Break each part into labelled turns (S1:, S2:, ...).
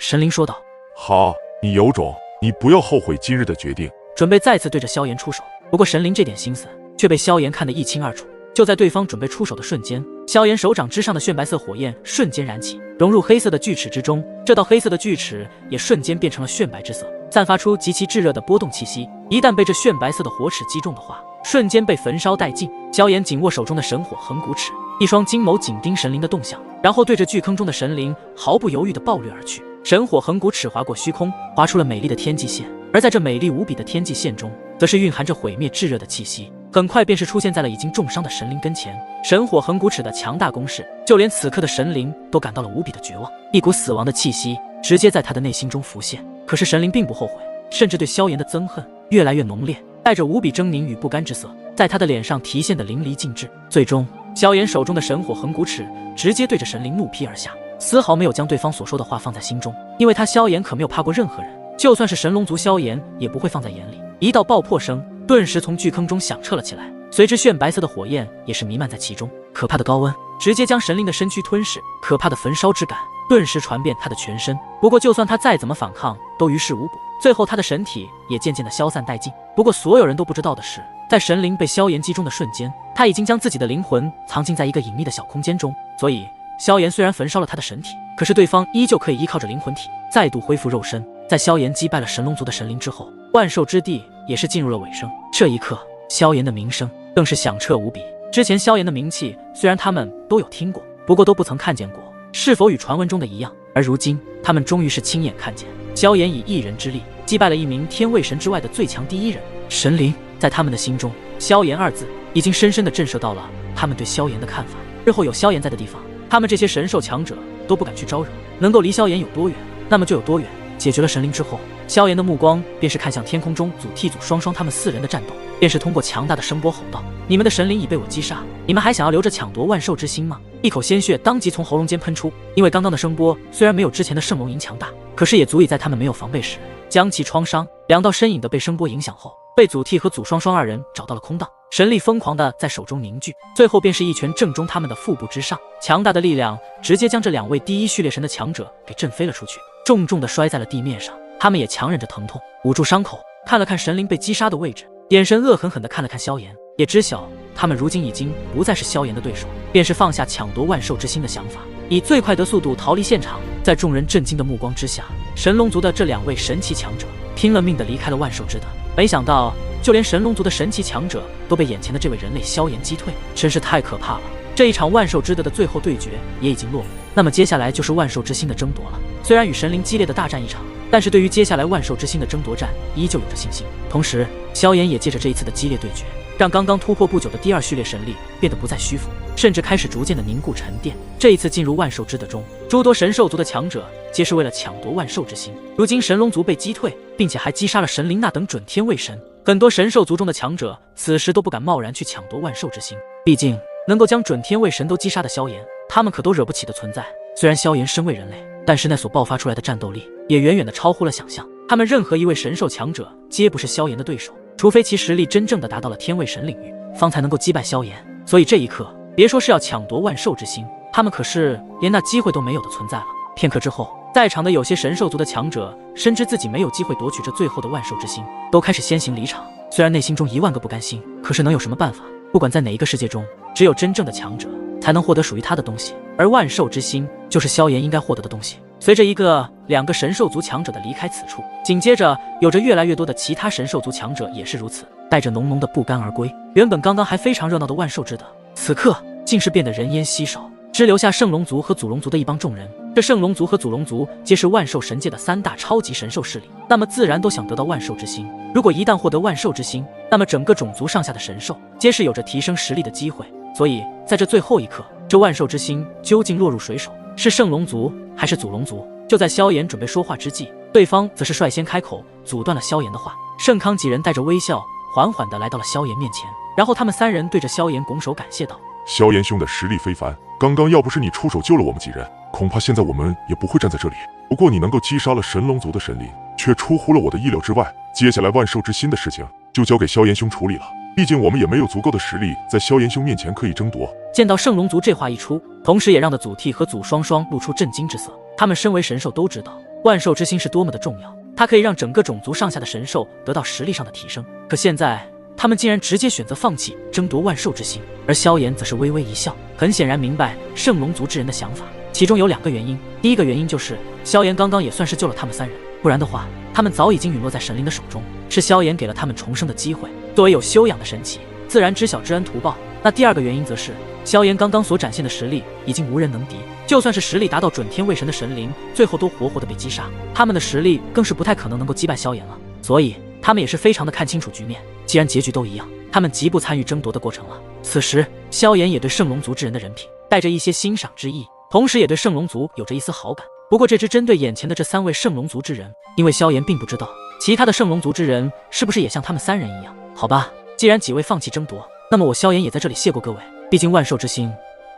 S1: 神灵说道：“
S2: 好，你有种，你不要后悔今日的决定。”
S1: 准备再次对着萧炎出手。不过神灵这点心思却被萧炎看得一清二楚。就在对方准备出手的瞬间，萧炎手掌之上的炫白色火焰瞬间燃起，融入黑色的锯齿之中。这道黑色的锯齿也瞬间变成了炫白之色，散发出极其炙热的波动气息。一旦被这炫白色的火齿击中的话，瞬间被焚烧殆尽。萧炎紧握手中的神火横骨齿，一双金眸紧盯神灵的动向，然后对着巨坑中的神灵毫不犹豫地暴掠而去。神火横骨齿划过虚空，划出了美丽的天际线，而在这美丽无比的天际线中，则是蕴含着毁灭炙热的气息。很快便是出现在了已经重伤的神灵跟前。神火横骨齿的强大攻势，就连此刻的神灵都感到了无比的绝望，一股死亡的气息直接在他的内心中浮现。可是神灵并不后悔，甚至对萧炎的憎恨越来越浓烈，带着无比狰狞与不甘之色，在他的脸上体现得淋漓尽致。最终，萧炎手中的神火横骨齿直接对着神灵怒劈而下，丝毫没有将对方所说的话放在心中，因为他萧炎可没有怕过任何人，就算是神龙族萧炎也不会放在眼里。一道爆破声顿时从巨坑中响彻了起来，随之炫白色的火焰也是弥漫在其中，可怕的高温直接将神灵的身躯吞噬，可怕的焚烧之感顿时传遍他的全身。不过就算他再怎么反抗都于事无补，最后他的神体也渐渐的消散殆尽。不过所有人都不知道的是，在神灵被萧炎击中的瞬间，他已经将自己的灵魂藏进在一个隐秘的小空间中，所以萧炎虽然焚烧了他的神体，可是对方依旧可以依靠着灵魂体再度恢复肉身。在萧炎击败了神龙族的神灵之后，万兽之地也是进入了尾声。这一刻，萧炎的名声更是响彻无比。之前萧炎的名气虽然他们都有听过，不过都不曾看见过是否与传闻中的一样，而如今他们终于是亲眼看见萧炎以一人之力击败了一名天位神之外的最强第一人神灵。在他们的心中，萧炎二字已经深深地震慑到了他们对萧炎的看法。日后有萧炎在的地方，他们这些神兽强者都不敢去招惹，能够离萧炎有多远，那么就有多远。解决了神灵之后，萧炎的目光便是看向天空中祖逖祖双双他们4人的战斗，便是通过强大的声波吼道：“你们的神灵已被我击杀，你们还想要留着抢夺万兽之心吗？”一口鲜血当即从喉咙间喷出。因为刚刚的声波虽然没有之前的圣龙吟强大，可是也足以在他们没有防备时将其创伤。两道身影的被声波影响后，被祖逖和祖双双二人找到了空档，神力疯狂的在手中凝聚，最后便是一拳正中他们的腹部之上。强大的力量直接将这2位第一序列神的强者给震飞了出去，重重的摔在了地面上。他们也强忍着疼痛，捂住伤口，看了看神灵被击杀的位置，眼神恶狠狠地看了看萧炎，也知晓他们如今已经不再是萧炎的对手，便是放下抢夺万兽之心的想法，以最快的速度逃离现场。在众人震惊的目光之下，神龙族的这2位神奇强者拼了命地离开了万兽之德。没想到就连神龙族的神奇强者都被眼前的这位人类萧炎击退，真是太可怕了。这一场万兽之德的最后对决也已经落幕，那么接下来就是万兽之心的争夺了。虽然与神灵激烈的大战一场，但是对于接下来万兽之心的争夺战依旧有着信心。同时萧炎也借着这一次的激烈对决，让刚刚突破不久的第2序列神力变得不再虚浮，甚至开始逐渐的凝固沉淀。这一次进入万兽之德中，诸多神兽族的强者皆是为了抢夺万兽之心。如今神龙族被击退，并且还击杀了神灵那等准天位神，很多神兽族中的强者此时都不敢贸然去抢夺万兽之心，毕竟能够将准天位神都击杀的萧炎，他们可都惹不起的存在。虽然萧炎身为人类，但是那所爆发出来的战斗力也远远的超乎了想象，他们任何一位神兽强者皆不是萧炎的对手，除非其实力真正的达到了天位神领域，方才能够击败萧炎。所以这一刻，别说是要抢夺万兽之心，他们可是连那机会都没有的存在了。片刻之后，在场的有些神兽族的强者深知自己没有机会夺取这最后的万兽之心，都开始先行离场。虽然内心中10000个不甘心，可是能有什么办法？不管在哪一个世界中，只有真正的强者才能获得属于他的东西，而万兽之心就是萧炎应该获得的东西。随着1个、2个神兽族强者的离开此处，紧接着有着越来越多的其他神兽族强者也是如此，带着浓浓的不甘而归。原本刚刚还非常热闹的万兽之德，此刻竟是变得人烟稀少，只留下圣龙族和祖龙族的一帮众人。这圣龙族和祖龙族皆是万兽神界的3大超级神兽势力，那么自然都想得到万兽之心。如果一旦获得万兽之心，那么整个种族上下的神兽皆是有着提升实力的机会。所以在这最后一刻，这万兽之心究竟落入谁手，是圣龙族还是祖龙族？就在萧炎准备说话之际，对方则是率先开口阻断了萧炎的话。盛康几人带着微笑缓缓地来到了萧炎面前，然后他们3人对着萧炎拱手感谢道：“
S2: 萧炎兄的实力非凡，刚刚要不是你出手救了我们几人，恐怕现在我们也不会站在这里。不过你能够击杀了神龙族的神灵，却出乎了我的意料之外。接下来万兽之心的事情就交给萧炎兄处理了，毕竟我们也没有足够的实力在萧炎兄面前可以争夺。”
S1: 见到圣龙族这话一出，同时也让的祖逖和祖双双露出震惊之色。他们身为神兽都知道，万兽之心是多么的重要，它可以让整个种族上下的神兽得到实力上的提升。可现在他们竟然直接选择放弃争夺万兽之心，而萧炎则是微微一笑，很显然明白圣龙族之人的想法。其中有2个原因，第一个原因就是萧炎刚刚也算是救了他们3人，不然的话他们早已经陨落在神灵的手中，是萧炎给了他们重生的机会。作为有修养的神祇，自然知晓知恩图报。那第2个原因则是萧炎刚刚所展现的实力已经无人能敌，就算是实力达到准天位神的神灵，最后都活活的被击杀，他们的实力更是不太可能能够击败萧炎了。所以他们也是非常的看清楚局面，既然结局都一样，他们极不参与争夺的过程了。此时萧炎也对圣龙族之人的人品带着一些欣赏之意，同时也对圣龙族有着一丝好感。不过这只针对眼前的这3位圣龙族之人，因为萧炎并不知道其他的圣龙族之人是不是也像他们3人一样。好吧，既然几位放弃争夺，那么我萧炎也在这里谢过各位，毕竟万兽之心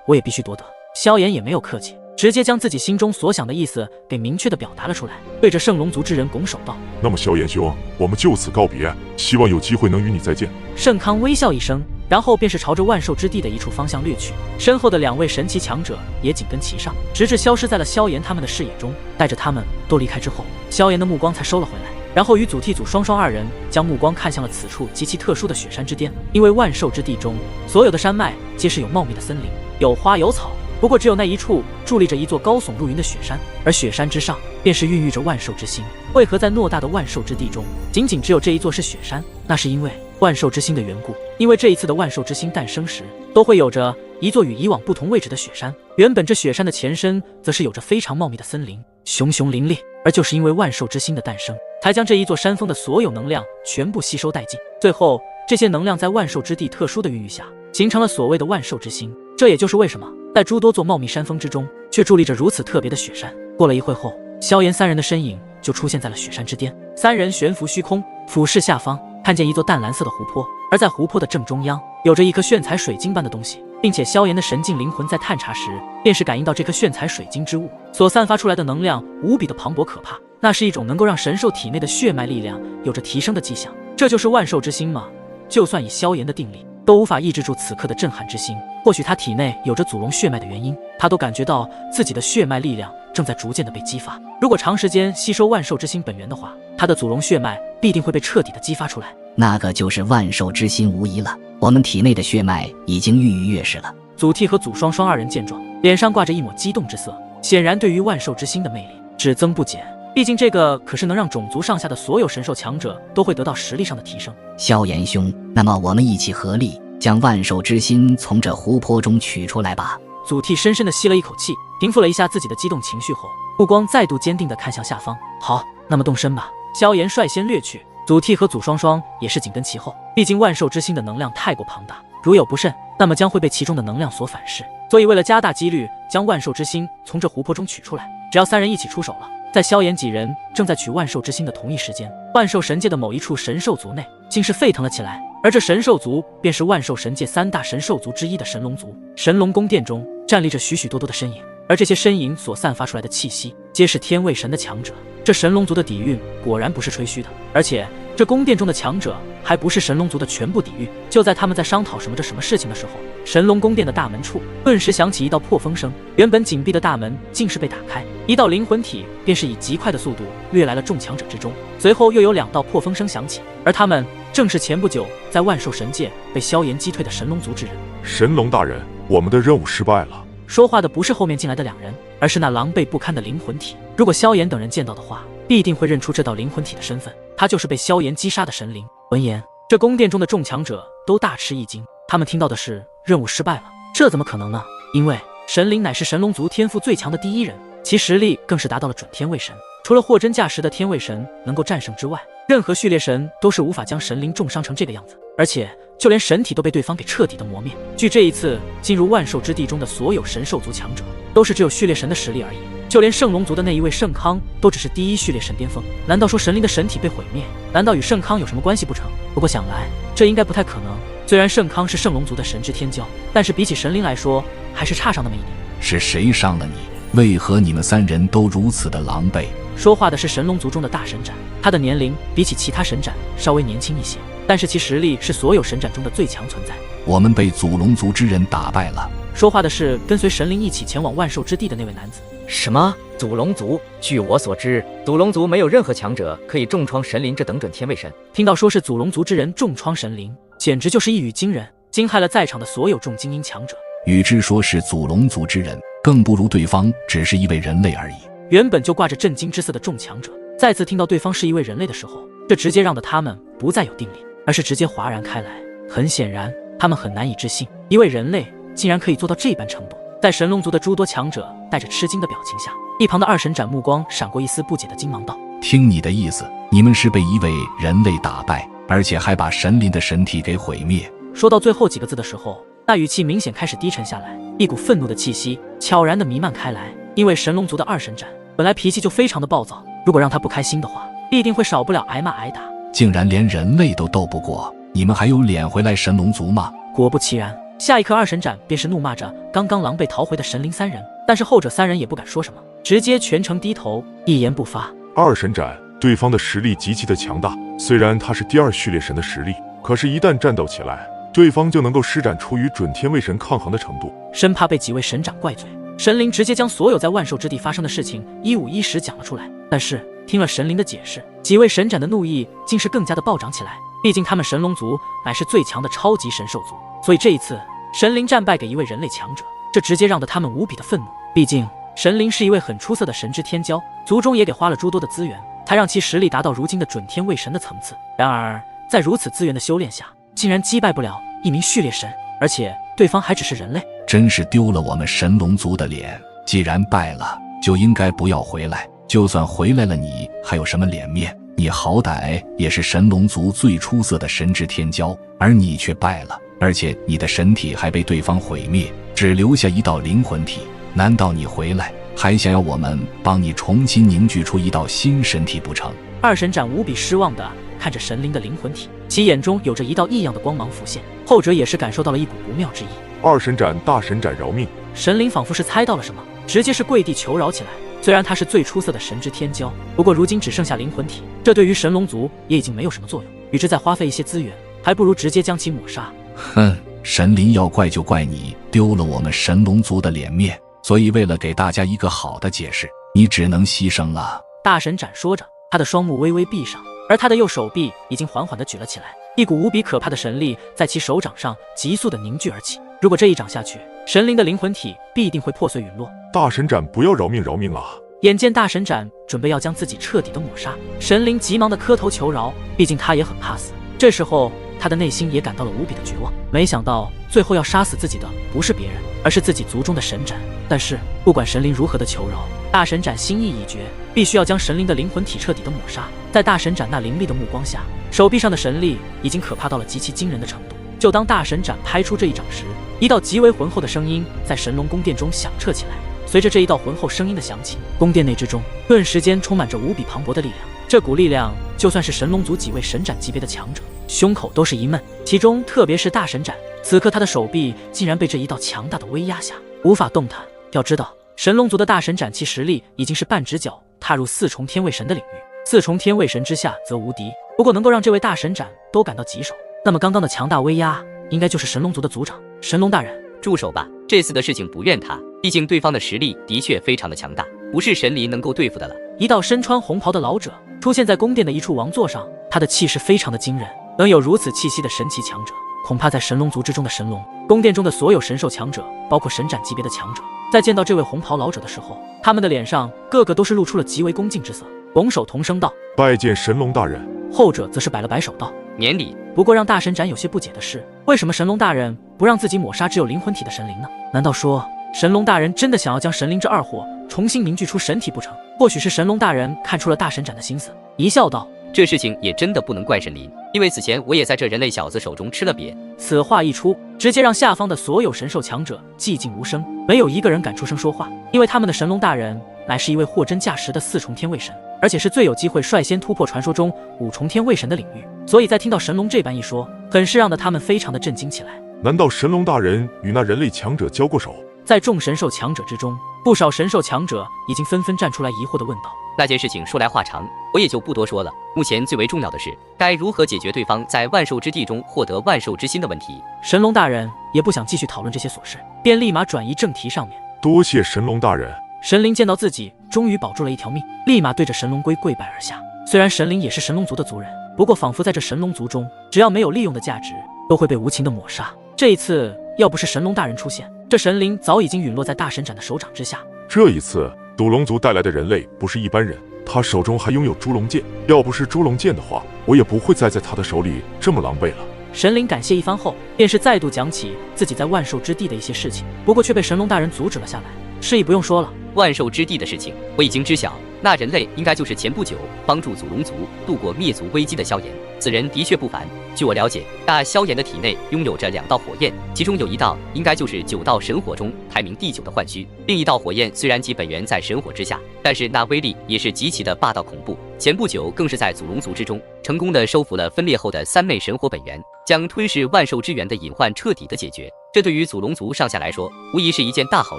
S1: 我也必须夺得。萧炎也没有客气，直接将自己心中所想的意思给明确的表达了出来，对着圣龙族之人拱手道：
S2: 那么萧炎兄，我们就此告别，希望有机会能与你再见。
S1: 盛康微笑一声，然后便是朝着万兽之地的一处方向掠去，身后的2位神奇强者也紧跟其上，直至消失在了萧炎他们的视野中。待着他们都离开之后，萧炎的目光才收了回来，然后与祖逖祖双双2人将目光看向了此处极其特殊的雪山之巅。因为万兽之地中所有的山脉皆是有茂密的森林，有花有草，不过只有那一处伫立着一座高耸入云的雪山，而雪山之上便是孕育着万兽之心。为何在偌大的万兽之地中，仅仅只有这一座是雪山？那是因为万兽之心的缘故。因为这一次的万兽之心诞生时，都会有着一座与以往不同位置的雪山。原本这雪山的前身则是有着非常茂密的森林，熊熊林立。而就是因为万兽之心的诞生，才将这一座山峰的所有能量全部吸收殆尽。最后这些能量在万兽之地特殊的孕育下，形成了所谓的万兽之心。这也就是为什么在诸多座茂密山峰之中，却伫立着如此特别的雪山。过了一会后，萧炎3人的身影就出现在了雪山之巅。3人悬浮虚空，俯视下方，看见一座淡蓝色的湖泊，而在湖泊的正中央，有着一颗炫彩水晶般的东西，并且萧炎的神境灵魂在探查时，便是感应到这颗炫彩水晶之物所散发出来的能量无比的磅礴可怕，那是一种能够让神兽体内的血脉力量有着提升的迹象。这就是万兽之心吗？就算以萧炎的定力，都无法抑制住此刻的震撼之心。或许他体内有着祖龙血脉的原因，他都感觉到自己的血脉力量正在逐渐的被激发。如果长时间吸收万兽之心本源的话，他的祖龙血脉必定会被彻底的激发出来。
S3: 那个就是万兽之心无疑了，我们体内的血脉已经愈于月氏了。
S1: 祖逖和祖双双2人见状，脸上挂着一抹激动之色，显然对于万兽之心的魅力只增不减。毕竟这个可是能让种族上下的所有神兽强者都会得到实力上的提升。
S3: 萧炎兄，那么我们一起合力将万兽之心从这湖泊中取出来吧。
S1: 祖逖深深地吸了一口气，平复了一下自己的激动情绪后，目光再度坚定地看向下方。好，那么动身吧。萧炎率先掠去，祖逖和祖双双也是紧跟其后。毕竟万兽之心的能量太过庞大，如有不慎，那么将会被其中的能量所反噬。所以为了加大几率将万兽之心从这湖泊中取出来，只要3人一起出手了。在萧炎几人正在取万兽之心的同一时间，万兽神界的某一处神兽族内竟是沸腾了起来。而这神兽族便是万兽神界3大神兽族之一的神龙族。神龙宫殿中站立着许许多多的身影，而这些身影所散发出来的气息皆是天位神的强者。这神龙族的底蕴果然不是吹嘘的，而且这宫殿中的强者还不是神龙族的全部底蕴。就在他们在商讨什么事情的时候，神龙宫殿的大门处顿时响起一道破风声，原本紧闭的大门竟是被打开，一道灵魂体便是以极快的速度掠来了众强者之中。随后又有2道破风声响起，而他们正是前不久在万兽神界被萧炎击退的神龙族之人。
S2: 神龙大人，我们的任务失败了。
S1: 说话的不是后面进来的2人，而是那狼狈不堪的灵魂体。如果萧炎等人见到的话，必定会认出这道灵魂体的身份，他就是被萧炎击杀的神灵。闻言，这宫殿中的众强者都大吃一惊，他们听到的是任务失败了，这怎么可能呢？因为神灵乃是神龙族天赋最强的第一人，其实力更是达到了准天位神。除了货真价实的天位神能够战胜之外，任何序列神都是无法将神灵重伤成这个样子，而且就连神体都被对方给彻底的磨灭。据这一次进入万兽之地中的所有神兽族强者，都是只有序列神的实力而已，就连圣龙族的那一位圣康都只是第1序列神巅峰。难道说神灵的神体被毁灭，难道与圣康有什么关系不成？不过想来这应该不太可能。虽然圣康是圣龙族的神之天骄，但是比起神灵来说还是差上那么一点。
S4: 是谁伤了你？为何你们3人都如此的狼狈？
S1: 说话的是神龙族中的大神斩，他的年龄比起其他神斩稍微年轻一些，但是其实力是所有神斩中的最强存在。
S4: 我们被祖龙族之人打败了。
S1: 说话的是跟随神灵一起前往万兽之地的那位男子，
S5: 什么？祖龙族？据我所知，祖龙族没有任何强者可以重创神灵这等准天位神。
S1: 听到说是祖龙族之人重创神灵，简直就是一语惊人，惊骇了在场的所有众精英强者。
S4: 与之说是祖龙族之人，更不如对方只是一位人类而已。
S1: 原本就挂着震惊之色的众强者，再次听到对方是一位人类的时候，这直接让得他们不再有定力，而是直接哗然开来。很显然，他们很难以置信，一位人类竟然可以做到这般程度。在神龙族的诸多强者带着吃惊的表情下，一旁的二神斩目光闪过一丝不解的惊忙道：
S4: 听你的意思，你们是被一位人类打败，而且还把神灵的神体给毁灭。
S1: 说到最后几个字的时候，那语气明显开始低沉下来，一股愤怒的气息悄然地弥漫开来。因为神龙族的二神斩本来脾气就非常的暴躁，如果让他不开心的话，必定会少不了挨骂挨打。
S4: 竟然连人类都斗不过，你们还有脸回来神龙族吗？
S1: 果不其然，下一刻二神斩便是怒骂着刚刚狼狈逃回的神灵三人，但是后者三人也不敢说什么，直接全程低头，一言不发。
S2: 二神斩，对方的实力极其的强大，虽然他是第二序列神的实力，可是一旦战斗起来，对方就能够施展出与准天位神抗衡的程度。
S1: 生怕被几位神长怪罪，神灵直接将所有在万兽之地发生的事情一五一十讲了出来。但是听了神灵的解释，几位神斩的怒意竟是更加的暴涨起来。毕竟他们神龙族乃是最强的超级神兽族，所以这一次神灵战败给一位人类强者，这直接让得他们无比的愤怒。毕竟神灵是一位很出色的神之天骄，族中也给花了诸多的资源，才让其实力达到如今的准天位神的层次。然而在如此资源的修炼下，竟然击败不了一名序列神，而且对方还只是人类，
S4: 真是丢了我们神龙族的脸。既然败了，就应该不要回来，就算回来了，你还有什么脸面？你好歹也是神龙族最出色的神之天骄，而你却败了，而且你的神体还被对方毁灭，只留下一道灵魂体。难道你回来还想要我们帮你重新凝聚出一道新神体不成？
S1: 二神斩无比失望地看着神灵的灵魂体，其眼中有着一道异样的光芒浮现，后者也是感受到了一股不妙之意。
S2: 二神斩，大神斩，饶命！
S1: 神灵仿佛是猜到了什么，直接是跪地求饶起来。虽然他是最出色的神之天骄，不过如今只剩下灵魂体，这对于神龙族也已经没有什么作用，与之再花费一些资源，还不如直接将其抹杀。
S4: 哼，神灵要怪就怪你丢了我们神龙族的脸面，所以为了给大家一个好的解释，你只能牺牲了。
S1: 大神斩说着，他的双目微微闭上，而他的右手臂已经缓缓地举了起来，一股无比可怕的神力在其手掌上急速地凝聚而起。如果这一掌下去，神灵的灵魂体必定会破碎陨落。
S2: 大神斩，不要饶命，饶命啊！
S1: 眼见大神斩准备要将自己彻底的抹杀，神灵急忙的磕头求饶，毕竟他也很怕死。这时候他的内心也感到了无比的绝望，没想到最后要杀死自己的不是别人，而是自己族中的神斩。但是不管神灵如何的求饶，大神斩心意已决，必须要将神灵的灵魂体彻底的抹杀。在大神斩那凌厉的目光下，手臂上的神力已经可怕到了极其惊人的程度。就当大神斩拍出这一掌时，一道极为浑厚的声音在神龙宫殿中响彻起来。随着这一道浑厚声音的响起，宫殿内之中顿时间充满着无比磅礴的力量。这股力量就算是神龙族几位神斩级别的强者，胸口都是一闷。其中特别是大神斩，此刻他的手臂竟然被这一道强大的威压下无法动弹。要知道，神龙族的大神斩其实力已经是半只脚踏入四重天位神的领域，四重天位神之下则无敌。不过能够让这位大神斩都感到棘手，那么刚刚的强大威压应该就是神龙族的族长神龙大人。
S6: 住手吧，这次的事情不怨他，毕竟对方的实力的确非常的强大，不是神灵能够对付的了。
S1: 一道身穿红袍的老者出现在宫殿的一处王座上，他的气势非常的惊人，能有如此气息的神奇强者，恐怕在神龙族之中的神龙宫殿中的所有神兽强者，包括神斩级别的强者，在见到这位红袍老者的时候，他们的脸上个个都是露出了极为恭敬之色，拱手同声道：
S2: 拜见神龙大人。
S1: 后者则是摆了摆手道：
S6: 免礼。
S1: 不过让大神斩有些不解的是，为什么神龙大人不让自己抹杀只有灵魂体的神灵呢？难道说神龙大人真的想要将神灵这二货重新凝聚出神体不成？或许是神龙大人看出了大神斩的心思，一笑道：
S6: 这事情也真的不能怪神灵，因为此前我也在这人类小子手中吃了瘪。
S1: 此话一出，直接让下方的所有神兽强者寂静无声，没有一个人敢出声说话，因为他们的神龙大人乃是一位货真价实的四重天位神，而且是最有机会率先突破传说中五重天位神的领域，所以在听到神龙这般一说，很是让得他们非常的震惊起来。
S2: 难道神龙大人与那人类强者交过手？
S1: 在众神兽强者之中，不少神兽强者已经纷纷站出来疑惑地问道：
S6: 那件事情说来话长，我也就不多说了。目前最为重要的是，该如何解决对方在万兽之地中获得万兽之心的问题。
S1: 神龙大人也不想继续讨论这些琐事，便立马转移正题上面。
S2: 多谢神龙大人。
S1: 神灵见到自己终于保住了一条命，立马对着神龙龟跪拜而下。虽然神灵也是神龙族的族人，不过仿佛在这神龙族中，只要没有利用的价值，都会被无情的抹杀。这一次要不是神龙大人出现，这神灵早已经陨落在大神斩的手掌之下。
S2: 这一次赌龙族带来的人类不是一般人，他手中还拥有猪龙剑，要不是猪龙剑的话，我也不会再在他的手里这么狼狈了。
S1: 神灵感谢一番后，便是再度讲起自己在万兽之地的一些事情，不过却被神龙大人阻止了下来。示意不用说了，
S6: 万兽之地的事情我已经知晓，那人类应该就是前不久帮助祖龙族度过灭族危机的萧炎，此人的确不凡。据我了解，那萧炎的体内拥有着2道火焰，其中有一道应该就是9道神火中排名第9的幻虚，另一道火焰虽然其本源在神火之下，但是那威力也是极其的霸道恐怖。前不久更是在祖龙族之中成功的收服了分裂后的3昧神火本源，将吞噬万兽之源的隐患彻底的解决。这对于祖龙族上下来说，无疑是一件大好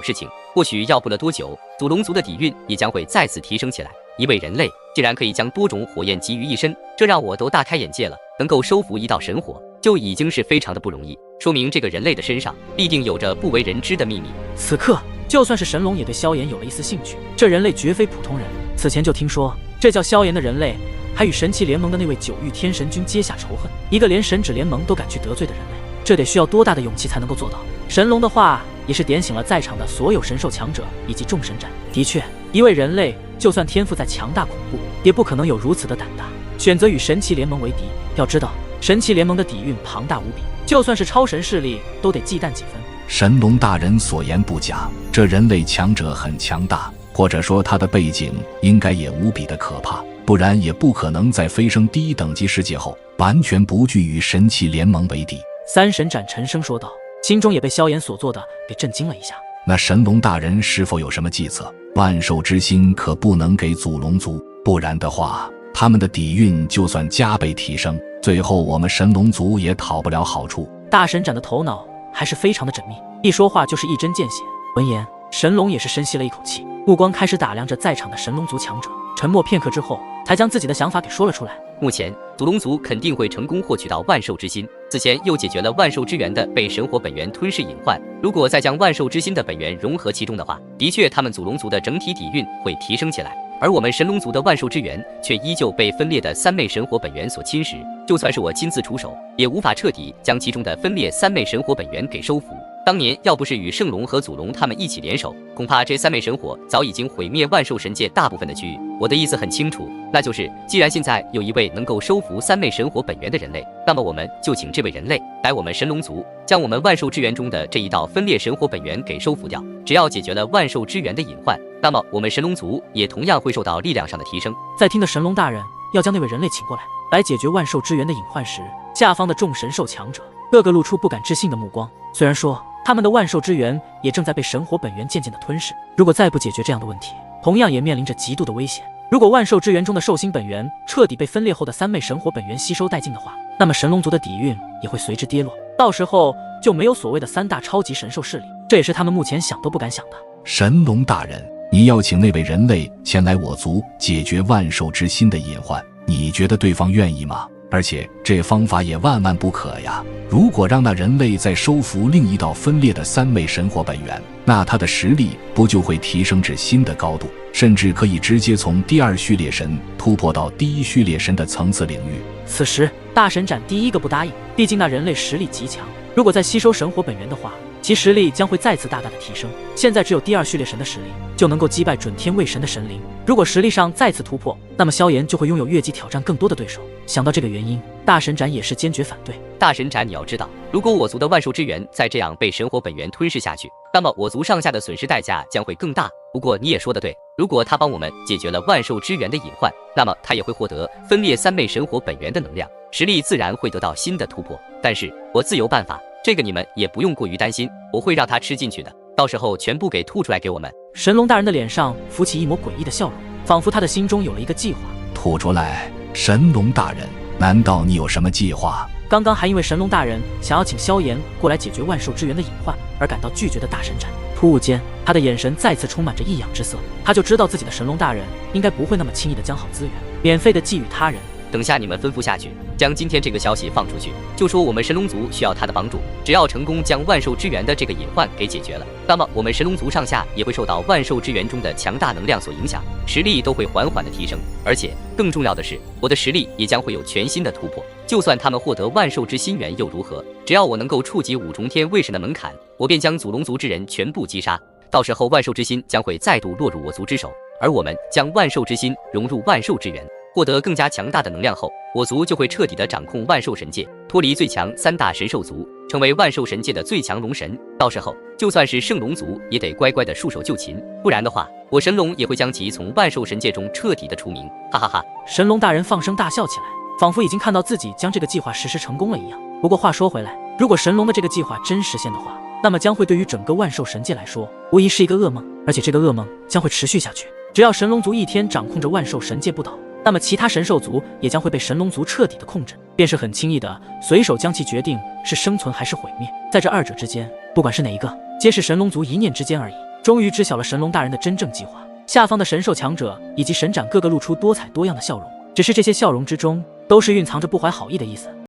S6: 事情。或许要不了多久，祖龙族的底蕴也将会再次提升起来。一位人类竟然可以将多种火焰集于一身，这让我都大开眼界了。能够收服1道神火，就已经是非常的不容易，说明这个人类的身上必定有着不为人知的秘密。
S1: 此刻，就算是神龙也对萧炎有了一丝兴趣。这人类绝非普通人，此前就听说这叫萧炎的人类还与神器联盟的那位9域天神君结下仇恨，一个连神指联盟都敢去得罪的人类，这得需要多大的勇气才能够做到？神龙的话也是点醒了在场的所有神兽强者以及众神斩。的确，一位人类就算天赋再强大恐怖，也不可能有如此的胆大，选择与神器联盟为敌。要知道，神器联盟的底蕴庞大无比，就算是超神势力都得忌惮几分。
S4: 神龙大人所言不假，这人类强者很强大，或者说他的背景应该也无比的可怕，不然也不可能在飞升第1等级世界后完全不惧与神器联盟为敌。
S1: 三神斩沉声说道，心中也被萧炎所做的给震惊了一下。
S4: 那神龙大人是否有什么计策？万兽之心可不能给祖龙族，不然的话他们的底蕴就算加倍提升，最后我们神龙族也讨不了好处。
S1: 大神斩的头脑还是非常的缜密，一说话就是一针见血。闻言，神龙也是深吸了一口气，目光开始打量着在场的神龙族强者，沉默片刻之后，才将自己的想法给说了出来。
S6: 目前祖龙族肯定会成功获取到万兽之心，此前又解决了万兽之源的被神火本源吞噬隐患，如果再将万兽之心的本源融合其中的话，的确他们祖龙族的整体底蕴会提升起来。而我们神龙族的万兽之源却依旧被分裂的3昧神火本源所侵蚀，就算是我亲自出手，也无法彻底将其中的分裂3昧神火本源给收服。当年要不是与圣龙和祖龙他们一起联手，恐怕这3昧神火早已经毁灭万兽神界大部分的区域。我的意思很清楚，那就是既然现在有一位能够收服3昧神火本源的人类，那么我们就请这位人类来我们神龙族，将我们万兽之源中的这1道分裂神火本源给收服掉。只要解决了万兽之源的隐患，那么我们神龙族也同样会受到力量上的提升。
S1: 在听的神龙大人要将那位人类请过来，来解决万兽之源的隐患时，下方的众神兽强者个个露出不敢置信的目光。虽然说他们的万兽之源也正在被神火本源渐渐的吞噬，如果再不解决这样的问题，同样也面临着极度的危险。如果万兽之源中的兽心本源彻底被分裂后的3昧神火本源吸收殆尽的话，那么神龙族的底蕴也会随之跌落，到时候就没有所谓的3大超级神兽势力，这也是他们目前想都不敢想的。
S4: 神龙大人，你要请那位人类前来我族解决万兽之心的隐患，你觉得对方愿意吗？而且这方法也万万不可呀！如果让那人类再收服另1道分裂的3昧神火本源，那他的实力不就会提升至新的高度，甚至可以直接从第2序列神突破到第1序列神的层次领域。
S1: 此时大神斩第一个不答应，毕竟那人类实力极强，如果再吸收神火本源的话，其实力将会再次大大的提升。现在只有第2序列神的实力就能够击败准天位神的神灵，如果实力上再次突破，那么萧炎就会拥有越级挑战更多的对手。想到这个原因，大神斩也是坚决反对。
S6: 大神斩，你要知道，如果我族的万兽之源再这样被神火本源吞噬下去，那么我族上下的损失代价将会更大。不过你也说得对，如果他帮我们解决了万兽之源的隐患，那么他也会获得分裂3昧神火本源的能量，实力自然会得到新的突破。但是我自有办法，这个你们也不用过于担心，我会让他吃进去的，到时候全部给吐出来给我们。
S1: 神龙大人的脸上浮起一抹诡异的笑容，仿佛他的心中有了一个计划。
S4: 吐出来！神龙大人，难道你有什么计划？
S1: 刚刚还因为神龙大人想要请萧炎过来解决万兽之源的隐患而感到拒绝的大神斩，突兀间他的眼神再次充满着异样之色，他就知道自己的神龙大人应该不会那么轻易的将好资源免费的寄予他人。
S6: 等下你们吩咐下去，将今天这个消息放出去，就说我们神龙族需要他的帮助，只要成功将万兽之源的这个隐患给解决了，那么我们神龙族上下也会受到万兽之源中的强大能量所影响，实力都会缓缓的提升，而且更重要的是，我的实力也将会有全新的突破。就算他们获得万兽之心源又如何？只要我能够触及五重天卫神的门槛，我便将祖龙族之人全部击杀。到时候万兽之心将会再度落入我族之手，而我们将万兽之心融入万兽之源，获得更加强大的能量后，我族就会彻底的掌控万兽神界，脱离最强3大神兽族，成为万兽神界的最强龙神。到时候就算是圣龙族也得乖乖的束手就擒，不然的话，我神龙也会将其从万兽神界中彻底的除名。哈哈哈！
S1: 神龙大人放声大笑起来，仿佛已经看到自己将这个计划实施成功了一样。不过话说回来，如果神龙的这个计划真实现的话，那么将会对于整个万兽神界来说，无疑是一个噩梦，而且这个噩梦将会持续下去。只要神龙族一天掌控着万兽神界不倒，那么其他神兽族也将会被神龙族彻底的控制，便是很轻易的随手将其决定是生存还是毁灭。在这二者之间，不管是哪一个，皆是神龙族一念之间而已。终于知晓了神龙大人的真正计划，下方的神兽强者以及神斩个个露出多彩多样的笑容，只是这些笑容之中都是蕴藏着不怀好意的意思。